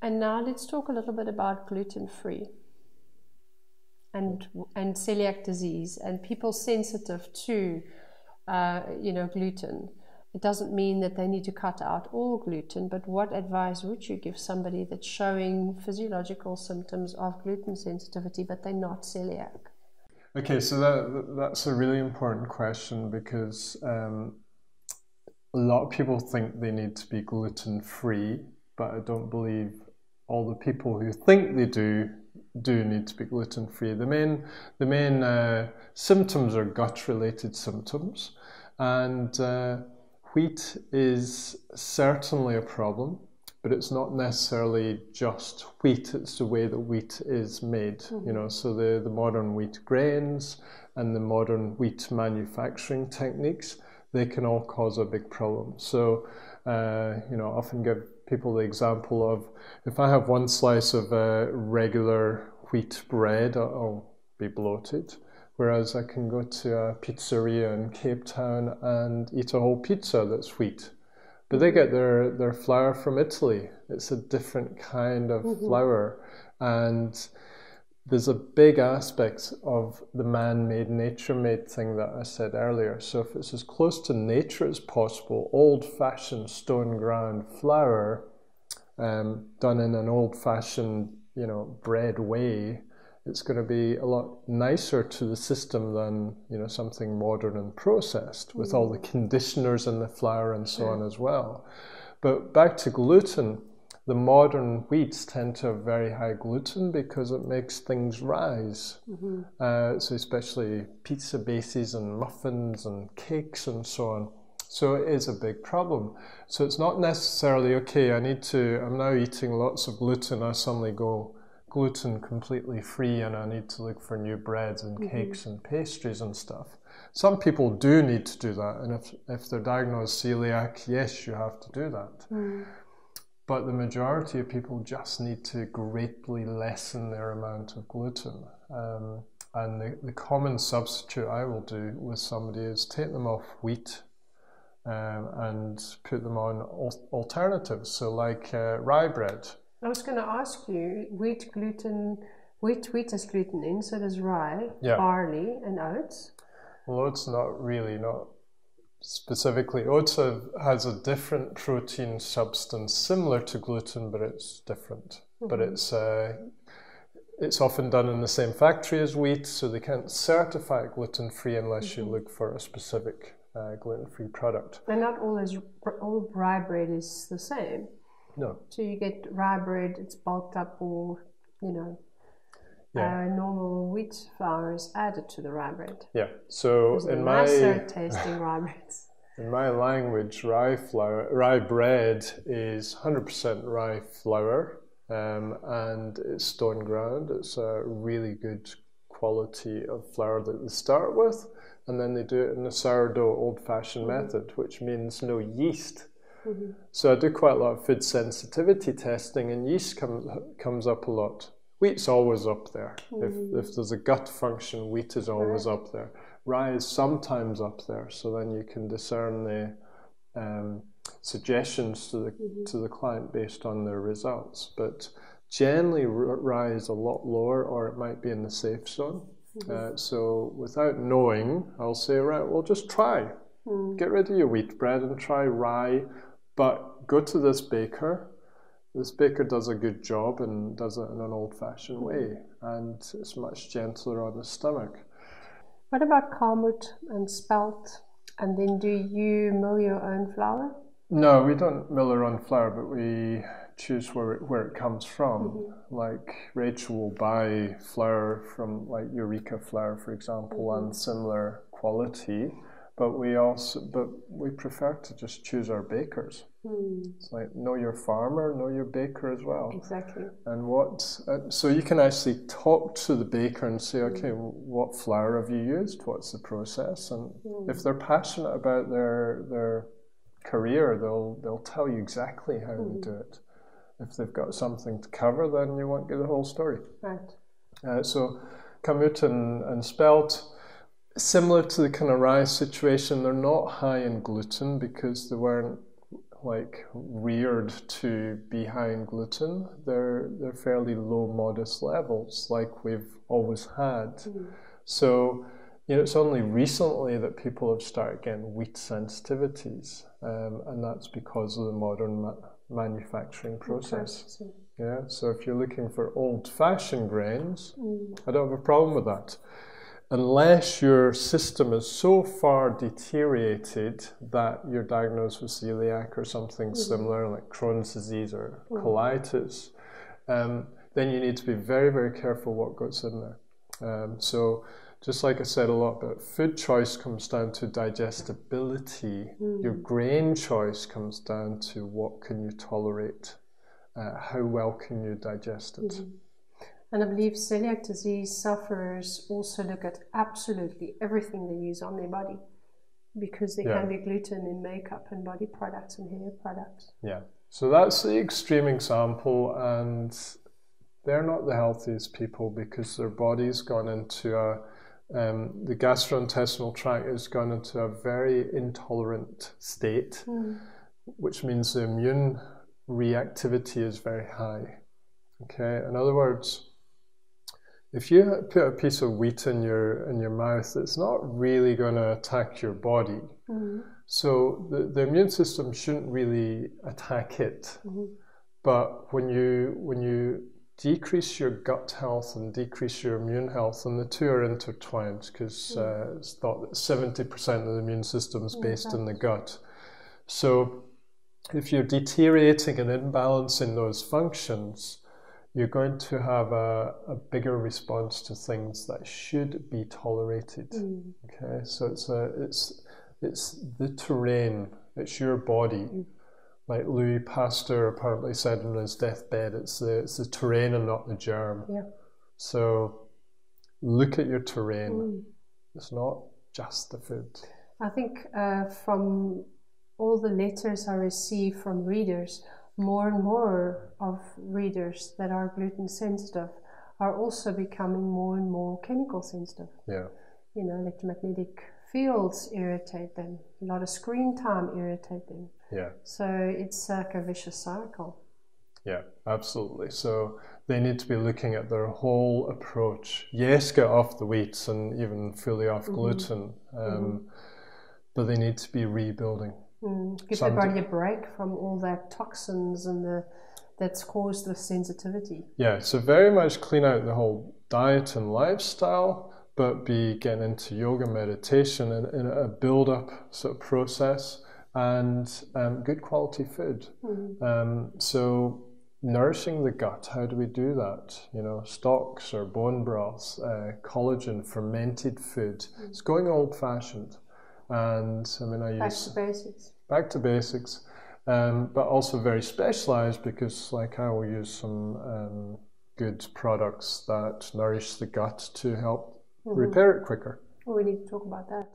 And now let's talk a little bit about gluten-free and celiac disease and people sensitive to gluten. It doesn't mean that they need to cut out all gluten, but what advice would you give somebody that's showing physiological symptoms of gluten sensitivity but they're not celiac? Okay, so that's a really important question because a lot of people think they need to be gluten-free, but I don't believe all the people who think they do need to be gluten-free. The main symptoms are gut-related symptoms, and wheat is certainly a problem, but it's not necessarily just wheat, it's the way that wheat is made. Mm-hmm. So the modern wheat grains and the modern wheat manufacturing techniques, they can all cause a big problem. So, I often give people the example of, if I have one slice of regular wheat bread, I'll be bloated. Whereas I can go to a pizzeria in Cape Town and eat a whole pizza that's wheat. But they get their flour from Italy. It's a different kind of flour. And there's a big aspect of the man-made, nature-made thing that I said earlier. So if it's as close to nature as possible, old-fashioned stone-ground flour done in an old-fashioned, bread way, it's going to be a lot nicer to the system than something modern and processed with all the conditioners in the flour and so on as well. But back to gluten, the modern wheats tend to have very high gluten because it makes things rise. So especially pizza bases and muffins and cakes and so on. So it is a big problem. So it's not necessarily, okay, I'm now eating lots of gluten, I suddenly go gluten completely free and I need to look for new breads and cakes and pastries and stuff. Some people do need to do that, and if they're diagnosed celiac, yes, you have to do that. But the majority of people just need to greatly lessen their amount of gluten. And the common substitute I will do with somebody is take them off wheat and put them on alternatives, so like rye bread. I was going to ask you, wheat is gluten in, so does rye, barley and oats. Well, oats not specifically. Oats has a different protein substance similar to gluten, but it's different. But it's often done in the same factory as wheat, so they can't certify it gluten-free unless you look for a specific gluten-free product. And not all rye bread is the same. No. So you get rye bread, it's bulked up, or normal wheat flour is added to the rye bread. Yeah. So in my nicer tasting rye breads. In my language, rye bread is 100% rye flour, and it's stone ground. It's a really good quality of flour that they start with, and then they do it in the sourdough old-fashioned method, which means no yeast. So I do quite a lot of food sensitivity testing, and yeast comes up a lot. Wheat's always up there. If there's a gut function, wheat is always up there. Rye is sometimes up there, so then you can discern the suggestions to the client based on their results. But generally, rye is a lot lower, or it might be in the safe zone. So without knowing, I'll say, right, well, just try. Get rid of your wheat bread and try rye. But go to this baker. This baker does a good job and does it in an old-fashioned way, and it's much gentler on the stomach. What about kamut and spelt? And then do you mill your own flour? No, we don't mill our own flour, but we choose where it comes from. Like Rachel will buy flour from like Eureka flour, for example, and similar quality. But we prefer to just choose our bakers. It's like know your farmer, know your baker as well. Exactly. And so you can actually talk to the baker and say, okay, what flour have you used? What's the process? And if they're passionate about their career, they'll tell you exactly how to do it. If they've got something to cover, then you won't get the whole story. Right. So kamut and spelt, similar to the kind of rye situation, they're not high in gluten because they weren't like reared to be high in gluten. They're fairly low, modest levels, like we've always had. So, you know, it's only recently that people have started getting wheat sensitivities, and that's because of the modern manufacturing process. Yeah. So if you're looking for old-fashioned grains, I don't have a problem with that. Unless your system is so far deteriorated that you're diagnosed with celiac or something similar, like Crohn's disease or colitis, then you need to be very, very careful what goes in there. So just like I said a lot about food choice comes down to digestibility, your grain choice comes down to what can you tolerate, how well can you digest it. And I believe celiac disease sufferers also look at absolutely everything they use on their body, because there can be gluten in makeup and body products and hair products. Yeah. So that's the extreme example, and they're not the healthiest people because their body's gone into the gastrointestinal tract has gone into a very intolerant state, which means the immune reactivity is very high. Okay, in other words, if you put a piece of wheat in your mouth, it's not really going to attack your body. So the immune system shouldn't really attack it. But when you decrease your gut health and decrease your immune health, and the two are intertwined, because it's thought that 70% of the immune system is based in the gut. So if you're deteriorating and imbalancing those functions, you're going to have a bigger response to things that should be tolerated. Okay, so it's the terrain, it's your body. Like Louis Pasteur apparently said on his deathbed, it's the terrain and not the germ. So look at your terrain. It's not just the food. I think from all the letters I receive from readers, more and more of readers that are gluten sensitive are also becoming more and more chemical sensitive. Yeah. You know, electromagnetic fields irritate them. A lot of screen time irritate them. Yeah. So it's like a vicious cycle. Yeah, absolutely. So they need to be looking at their whole approach. Yes, get off the wheats and even fully off gluten, but they need to be rebuilding. Give the body a break from all that toxins and that's caused the sensitivity. Yeah, so very much clean out the whole diet and lifestyle, but be getting into yoga, meditation, and in a build-up sort of process, and good quality food. So nourishing the gut, how do we do that? You know, stocks or bone broths, collagen, fermented food. It's going old-fashioned. And I mean, I use back to basics, but also very specialized, because like I will use some good products that nourish the gut to help repair it quicker. Well, we need to talk about that.